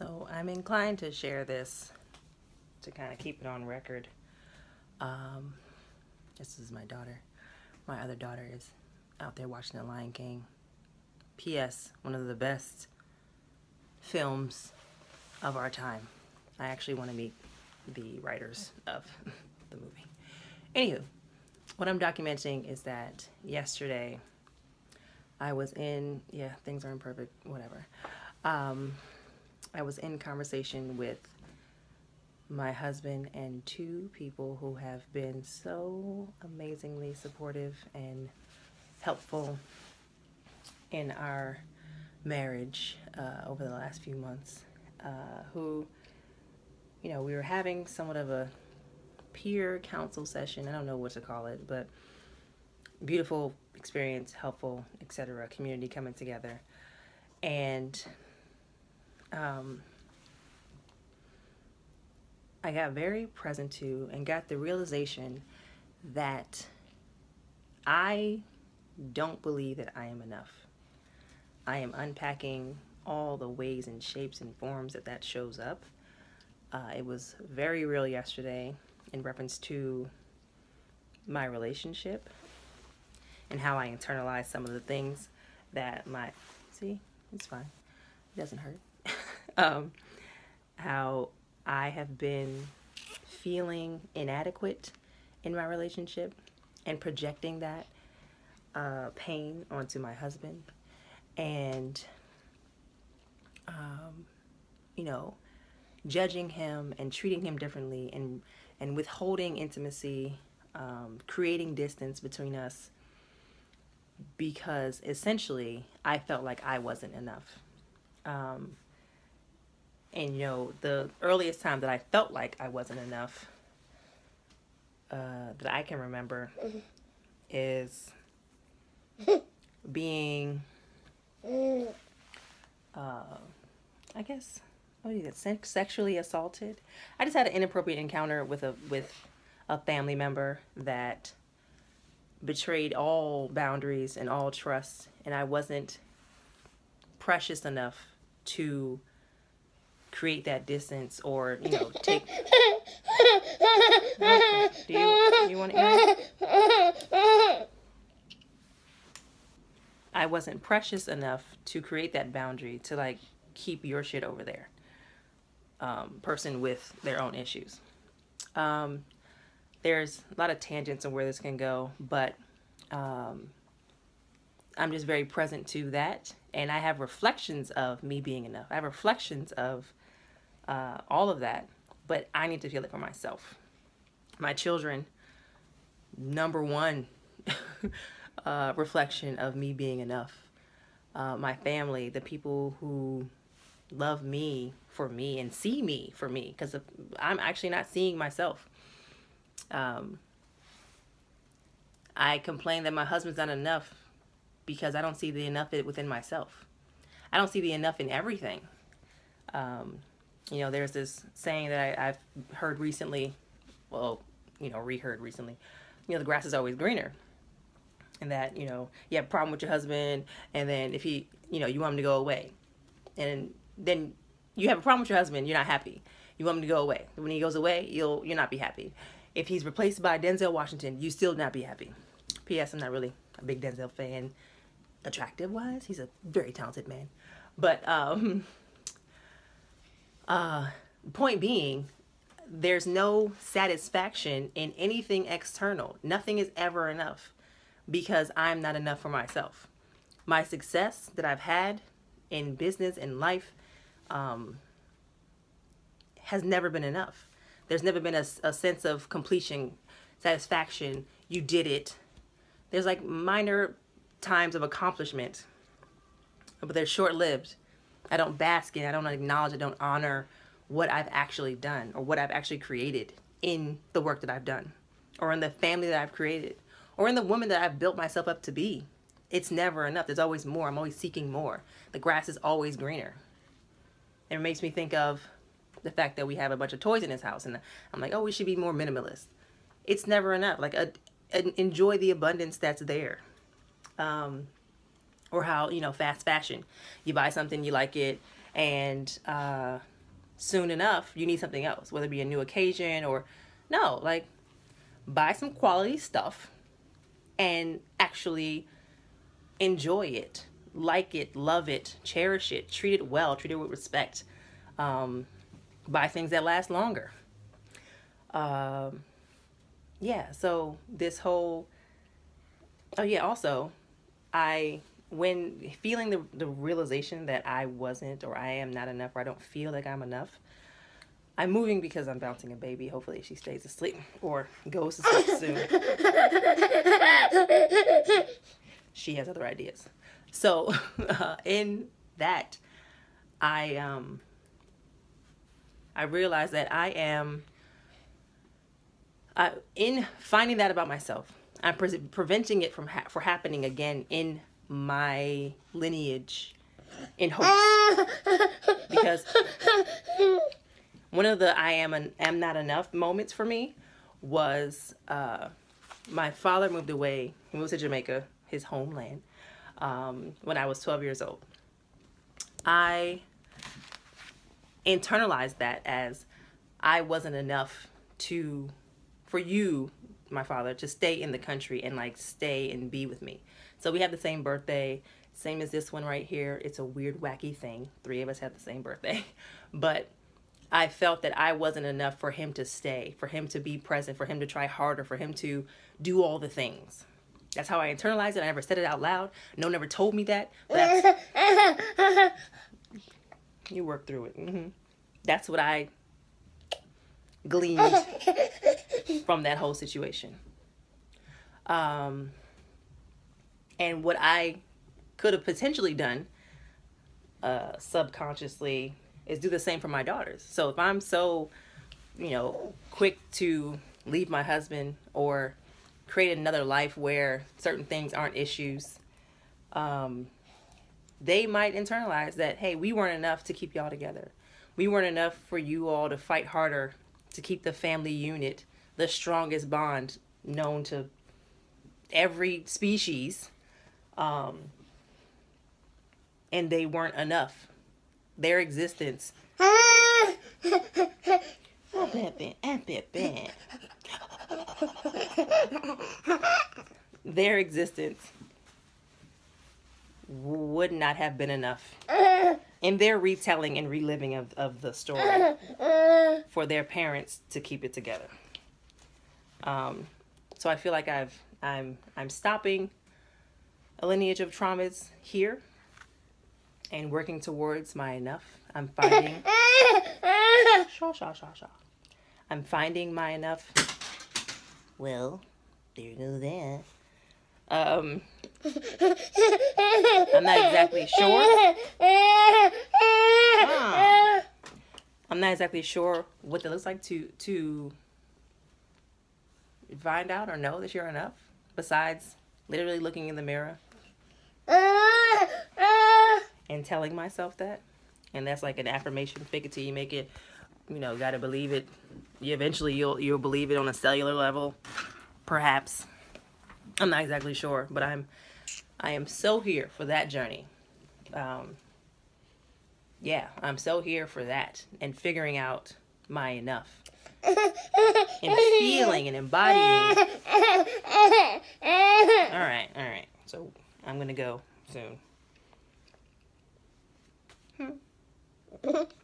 So I'm inclined to share this to kind of keep it on record. This is my daughter. My other daughter is out there watching The Lion King. P.S. One of the best films of our time. I actually want to meet the writers of the movie. Anywho, what I'm documenting is that yesterday I was in, things aren't perfect, whatever. I was in conversation with my husband and two people who have been so amazingly supportive and helpful in our marriage over the last few months, who, we were having somewhat of a peer counsel session. I don't know what to call it, but beautiful experience, helpful, etc., community coming together. And I got very present to and got the realization that I don't believe that I am enough. I am unpacking all the ways and shapes and forms that shows up. It was very real yesterday in reference to my relationship and how I internalized some of the things that it's fine. It doesn't hurt. How I have been feeling inadequate in my relationship and projecting that pain onto my husband, and judging him and treating him differently, and withholding intimacy, creating distance between us, because essentially I felt like I wasn't enough. And the earliest time that I felt like I wasn't enough, that I can remember, is being, I guess, sexually assaulted. I just had an inappropriate encounter with a family member that betrayed all boundaries and all trust, and I wasn't precious enough to create that distance or take. Do you want to eat? I wasn't precious enough to create that boundary to keep your shit over there. Person with their own issues. There's a lot of tangents on where this can go, but I'm just very present to that, and I have reflections of me being enough. I have reflections of all of that, but I need to feel it for myself. My children, number one reflection of me being enough. My family, the people who love me for me and see me for me, because I'm actually not seeing myself. I complain that my husband's not enough because I don't see the enough within myself. I don't see the enough in everything. There's this saying that I've heard recently, reheard recently, the grass is always greener. And that, you have a problem with your husband, and then if he, you want him to go away. And then you have a problem with your husband, you're not happy. You want him to go away. When he goes away, you'll not be happy. If he's replaced by Denzel Washington, you still not be happy. P.S. I'm not really a big Denzel fan, attractive-wise. He's a very talented man. But point being, there's no satisfaction in anything external. Nothing is ever enough because I'm not enough for myself. My success that I've had in business and life has never been enough. There's never been a sense of completion, satisfaction. You did it. There's minor times of accomplishment, but they're short-lived. I don't bask in, I don't acknowledge, I don't honor what I've actually done or what I've actually created in the work that I've done, or in the family that I've created, or in the woman that I've built myself up to be. It's never enough. There's always more. I'm always seeking more. The grass is always greener. And it makes me think of the fact that we have a bunch of toys in this house, and I'm like, oh, we should be more minimalist. It's never enough. Enjoy the abundance that's there. Or how, fast fashion. You buy something, you like it, And soon enough, you need something else, whether it be a new occasion or no, like buy some quality stuff and actually enjoy it, like it, love it, cherish it, treat it well, treat it with respect. Buy things that last longer. Yeah, so this whole, oh yeah, also, when feeling the realization that I wasn't, or I am not enough, or I don't feel like I'm enough, I'm moving because I'm bouncing a baby. Hopefully she stays asleep or goes to sleep soon. She has other ideas. So in that, I realized that in finding that about myself, I'm preventing it from happening again in my lineage in hopes. Because one of the I am not enough moments for me was my father moved away. He moved to Jamaica, his homeland, when I was 12 years old. I internalized that as I wasn't enough for you, my father, to stay in the country and like stay and be with me. So we have the same birthday, same as this one right here. It's a weird, wacky thing. 3 of us have the same birthday. But I felt that I wasn't enough for him to stay, for him to be present, for him to try harder, for him to do all the things. That's how I internalized it. I never said it out loud. No one ever told me that. But you work through it. Mm-hmm. That's what I gleaned from that whole situation. And what I could have potentially done subconsciously is do the same for my daughters. So if I'm so, quick to leave my husband or create another life where certain things aren't issues, they might internalize that, hey, we weren't enough to keep y'all together. We weren't enough for you all to fight harder to keep the family unit, the strongest bond known to every species. And they weren't enough. Their existence. Their existence would not have been enough in their retelling and reliving of the story for their parents to keep it together. So I feel like I'm stopping a lineage of traumas here and working towards my enough. I'm finding I'm finding my enough. Well, there goes that. I'm not exactly sure. I'm not exactly sure what that looks like to find out or know that you're enough, besides literally looking in the mirror and telling myself that. And that's like an affirmation. Fake it till you make it. Gotta believe it. Eventually you'll believe it on a cellular level, perhaps. I'm not exactly sure, but I am so here for that journey. I'm so here for that and figuring out my enough and feeling and embodying. All right. So I'm gonna go soon.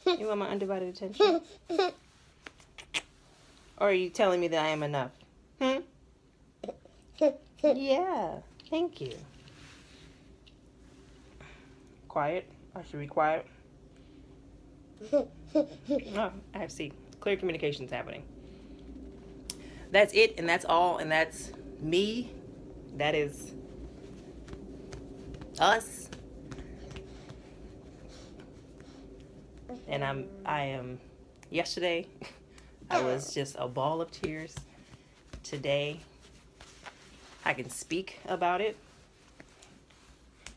You want my undivided attention? Or are you telling me that I am enough? Yeah, thank you. Quiet? I should be quiet. Oh, I see. Clear communication's happening. That's it, and that's all, and that's me. That is us. And I am yesterday I was just a ball of tears. Today I can speak about it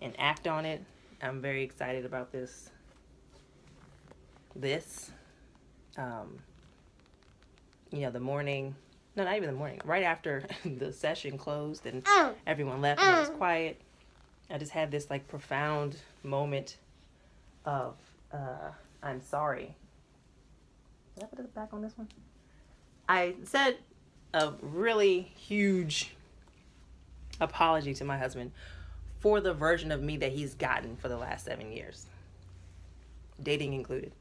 and act on it. I'm very excited about this. The morning, no, not even the morning, right after the session closed and everyone left and it was quiet, I just had this like profound moment of I'm sorry. Did I put it back on this one? I said a really huge apology to my husband for the version of me that he's gotten for the last 7 years, dating included.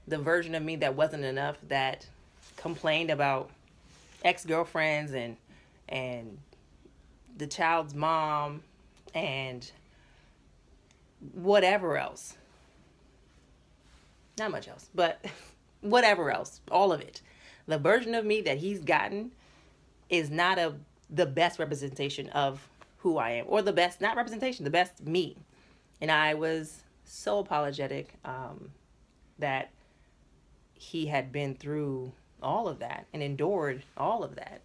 The version of me that wasn't enough, that complained about ex-girlfriends and the child's mom and whatever else. Not much else, but whatever else, all of it. The version of me that he's gotten is not the best representation of who I am, or the best, not representation, the best me. And I was so apologetic that he had been through all of that and endured all of that,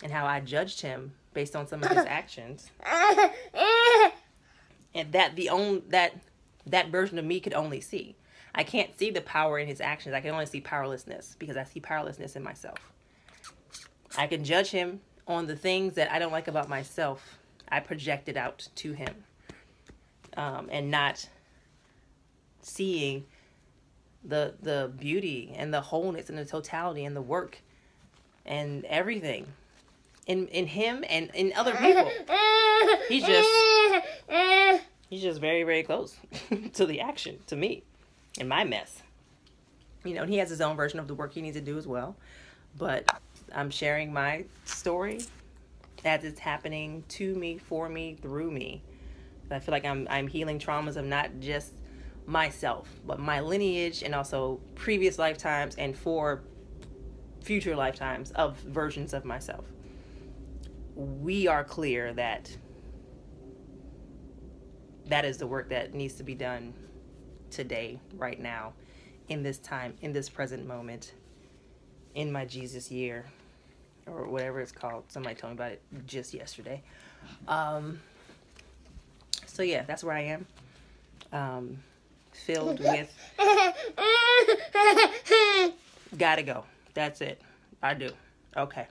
and how I judged him based on some of his actions, and that version of me could only see. I can't see the power in his actions. I can only see powerlessness, because I see powerlessness in myself. I can judge him on the things that I don't like about myself. I project it out to him, and not seeing the beauty and the wholeness and the totality and the work and everything in him and in other people. He's just very, very close to the action, to me, in my mess. You know, and he has his own version of the work he needs to do as well. But I'm sharing my story as it's happening to me, for me, through me. I feel like I'm healing traumas of not just myself, but my lineage, and also previous lifetimes and for future lifetimes of versions of myself. We are clear that that is the work that needs to be done today, right now, in this time, in this present moment, in my Jesus year, or whatever it's called. Somebody told me about it just yesterday. So yeah, that's where I am. Filled with gotta go. That's it. I do. Okay.